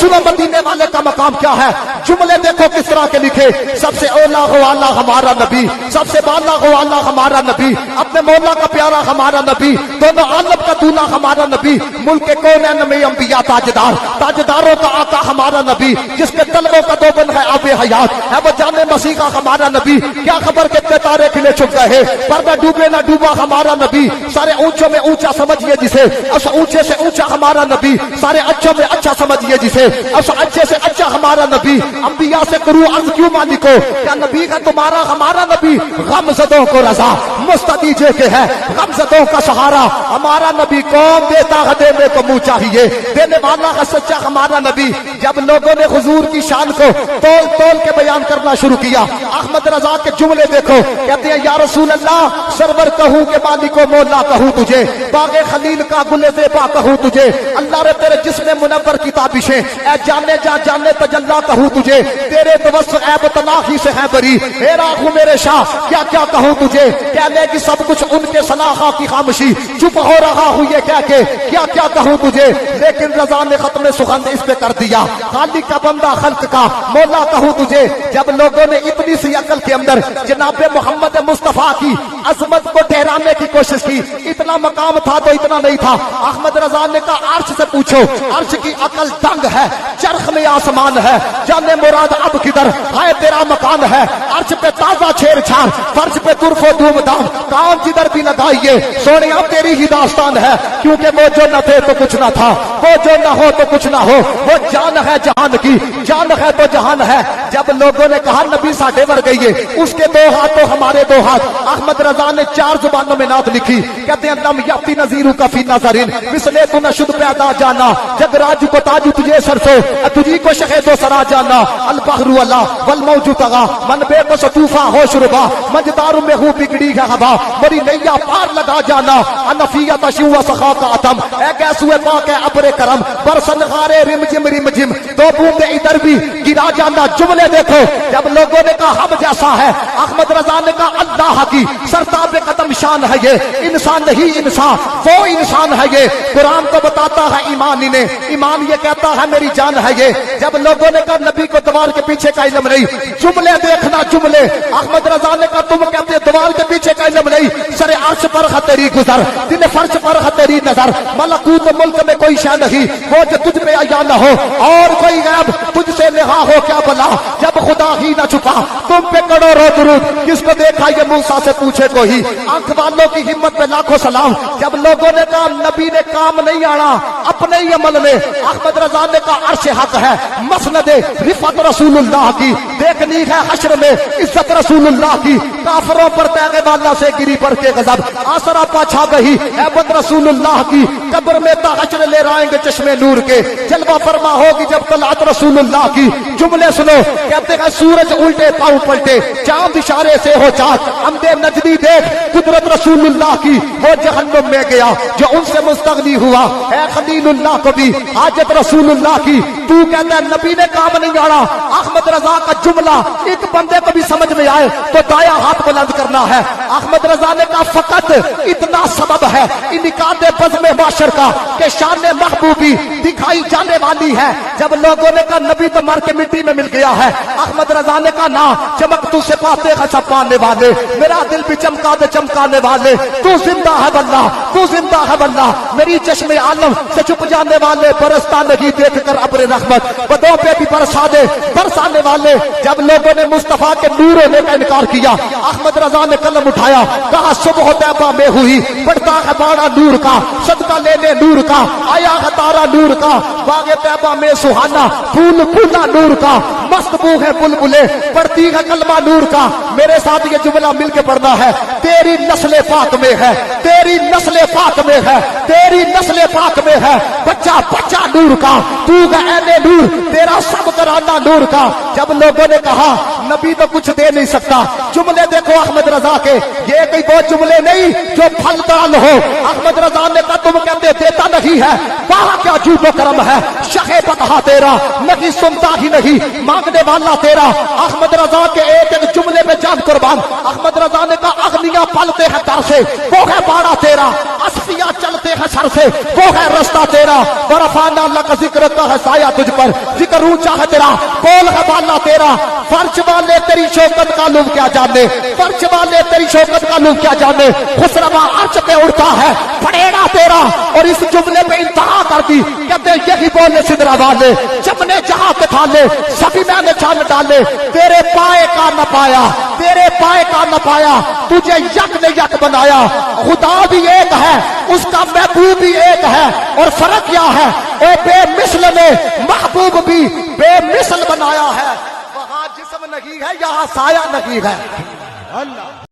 सुनो मदीने वाले का मकाम क्या है। जुमले देखो किस तरह के लिखे। सबसे औला हो आला हमारा नबी, सबसे बाला हो आला हमारा नबी, अपने मौला का प्यारा हमारा नबी, दोनों आलम का दूल्हा हमारा नबी, मुल्क के कौनैन में अंबिया ताजदार, ताजदारों का आका हमारा नबी, जिसके तलवों का दोबन है आबे हयात है वो जाने मसीह का हमारा नबी। क्या खबर कितने तारे खिले छुप गए, पर मैं डूबे ना डूबा हमारा नबी, सारे ऊंचों में ऊंचा समझिए जिसे, ऊंचे से ऊंचा हमारा नबी, सारे अच्छों में अच्छा समझिए जिसे, अच्छे से अच्छा हमारा नबी। अंबिया से करूं अर्ज क्यों मालिको, क्या नबी का तुम्हारा हमारा नबी, गमज़दों को रजा मुस्तदीजे के है, गमज़दों का सहारा हमारा नबी। कौन देता है देने को मुंह चाहिए, देने वाला है सच्चा हमारा नबी। जब लोगों ने हुजूर की शान को तोल तोल के बयान करना शुरू किया, अहमद रजा के जुमले देखो। कहते हैं या रसूल अल्लाह, सरवर कहूं के मालिको मौला कहूं तुझे, बागे खलील का गुले ज़ेबा कहूं तुझे, अल्लाह रे तेरे जिस्म मुनव्वर की ताबिशें, ऐ जाने जा जाने तजल्ला कहूं तुझे, तेरे तवस्सुल ऐब तनाही से है बरी, हे राहू मेरे शाह क्या क्या कहूं तुझे। कहने की सब कुछ उनके सलाखा की खामोशी, चुप हो रहा हूं ये कह के क्या क्या कहूं तुझे। लेकिन रजा ने खत्म सुगंध इस पे कर दिया, खालिक का बंदा खल्क का मौला कहूं तुझे। जब लोगों ने इतनी सी अकल के अंदर जनाबे मोहम्मद मुस्तफा की अजमत को ठहराने की कोशिश की, इतना मकाम था तो इतना नहीं था। अहमद रजा ने कहा अर्श से पूछो, अर्श की अकल दंग है, चरख में आसमान है, जाने मुराद अब किधर है तेरा मकान है। अर्श पे ताजा छेड़छाड़, फर्श पे तुरफो धूमधाम, काम जिधर भी लगाइए सोने अब तेरी ही दास्तान है। क्योंकि वो जो न थे तो कुछ न था, वो जो न हो तो कुछ न हो, वो जान है जहान की, जान है तो जहान है। जब लोगों ने कहा नबी साढ़े वर गई है, उसके दो हाथ तो हमारे दो हाथ। अहमद रजा ने 4 जुबानों में नात लिखी। कहते हैं लम याती नजीरू का फी नजरिन मिसले तू न शुद्ध पैदा जाना, जगराज को ताजु तुझे सरसो तुझी को शहे दो सरा जाना। अल बहरु अल्लाह वल मौजू तगा मन बे को सतूफा हो शुरबा, मजदारू में हूँ बिगड़ी है हवा, बड़ी नैया पार लगा जाना। अनफिया तशुआ सखा का अतम ए गैसुए पाक है अबरे करम, बरसन गारे रिम जिम दो बूंदे इधर भी गिरा जाना। जुमले देखो। जब लोगों ने कहा हम जैसा है, अहमद रजा ने कहा अल्लाह की सरताब कदम शान है ये, इंसान नहीं इंसान वो इंसान है ये। कुरान को बताता है ईमान इन्हें, ईमान ये कहता है मेरी जान है ये। जब लोगों ने कहा नबी को दीवार के पीछे का इल्म नहीं, जुमले देखना जुमले। अहमद रजा ने कहा तुम कहते दीवार के पीछे का इल्म नहीं, सरे अर्श पर है तेरी गुजर, दिन फर्श पर है तेरी नजर, मलकूत मुल्क में कोई शय नहीं वो जो तुझ पे या न हो, और कोई गैब तुझसे नेहा हो क्या भला, जब खुदा ही न छुपा तुम पे करोड़ों दुरूद, किसको देखा ये मूसा से पूछे कोई। आंख वालों की हिम्मत पे लाखों सलाम। जब लोगों ने कहा नबी ने काम नहीं आना अपने ही अमल में, अहमद रजा ने कहा अर्श हक है, मसनदे रिफत रसूलुल्लाह की, देखनी है हश्र में इज्जत रसूलुल्लाह की। काफरों पर तैगे वाला से गिरी पर के गजब, आसरा पाछा गई ऐबत रसूलुल्लाह की। कब्र में ताहश्र ले आएंगे चश्मे नूर के, जलवा फरमा होगी जब तलात रसूलुल्लाह की। जुमले सुनो। कहते हैं सूरज उल्टे पांव पलटे, चांद इशारे से हो चाक, हमदे नजदी देख कुदरत रसूलुल्लाह की। वो जहन्नुम में गया जो उनसे मुस्तगनी हुआ, है खलीलुल्लाह को भी हाजत रसूलुल्लाह की। तू कहता है नबी ने काम नहीं आना। अहमद रजा का जुमला एक बंदे को भी समझ में आए तो दाया हाथ बुलंद करना है। अहमद रजा ने कहा फकत इतना सबब है इनकादे बज़्म माशर का कि शान महबूबी दिखाई जाने वाली है। जब लोगों ने कहा नबी तो मर के मिट्टी में मिल गया है, अहमद रजा ने कहा ना, चमक तू से पाते हैं छपाने वाले, मेरा दिल भी चमका दे चमकाने वाले। तू जिंदा है वल्लाह, तू जिंदा है वल्लाह, मेरी चश्मे आलम से छुप जाने वाले, बरसता नहीं देख कर अब्र रहमत, बदों पे भी बरसा दे बरसाने वाले। जब लोगों ने मुस्तफा के नूर होने का इनकार किया, अहमद रजा ने कलम उठाया, कहा सुबह तैबा में हुई बढ़ता है बाड़ा नूर का, सदका लेने नूर का, आया है तारा नूर का, बागे तैबा में सुहाना फूल फूला नूर का, मस्त बू है बुलबुले पढ़ती है कलमा नूर का। मेरे साथ ये जुमला मिलके पढ़ना है। तेरी नस्ल पाक में है, तेरी नस्ल पाक में है, तेरी नस्ल पाक में है, बच्चा बच्चा नूर का, तू गहने नूर, तेरा सब कराना नूर का। जब लोगों ने कहा नबी तो कुछ दे नहीं सकता, जुमले देखो अहमद रजा के, ये कोई वो जुमले नहीं जो फलदार हो। अहमद रजा ने कहा तुम कहते देता नहीं है, वहां क्या झूठो करम है, शहे बता तेरा नहीं सुनता ही नहीं, मांगने वाला तेरा। अहमद रजा के एक एक जुमले में जान कुर्बान। अहमद रजा ने कहा अग्नियां पलते हैं दर से, वो है बाड़ा तेरा, असफिया चलते کرتے ہیں سر سے وہ ہے رستہ تیرا، ورفعنا لک ذکرک ہے سایہ تجھ پر، ذکر اونچا ہے تیرا، بول ہے بالا تیرا، فرش والے تیری شوکت کا لوگ کیا جانے، فرش والے تیری شوکت کا لوگ کیا جانے، خسروا عرش پہ اڑتا ہے پڑےڑا تیرا۔ اور اس جملے پہ انتہا کر دی، کہتے یہی بولے سدرا والے، جب نے جہاں کے تھالے سبھی میں نے چھان ڈالے، تیرے پائے کا نہ پایا، تیرے پائے کا نہ پایا، تجھے یک نے یک بنایا، خدا بھی ایک ہے اس کا محبوب بھی ایک ہے، اور فرق کیا ہے، اے بے مثل نے محبوب بھی بے مثل بنایا ہے، وہاں جسم نہیں ہے یہاں سایہ نہیں ہے۔ اللہ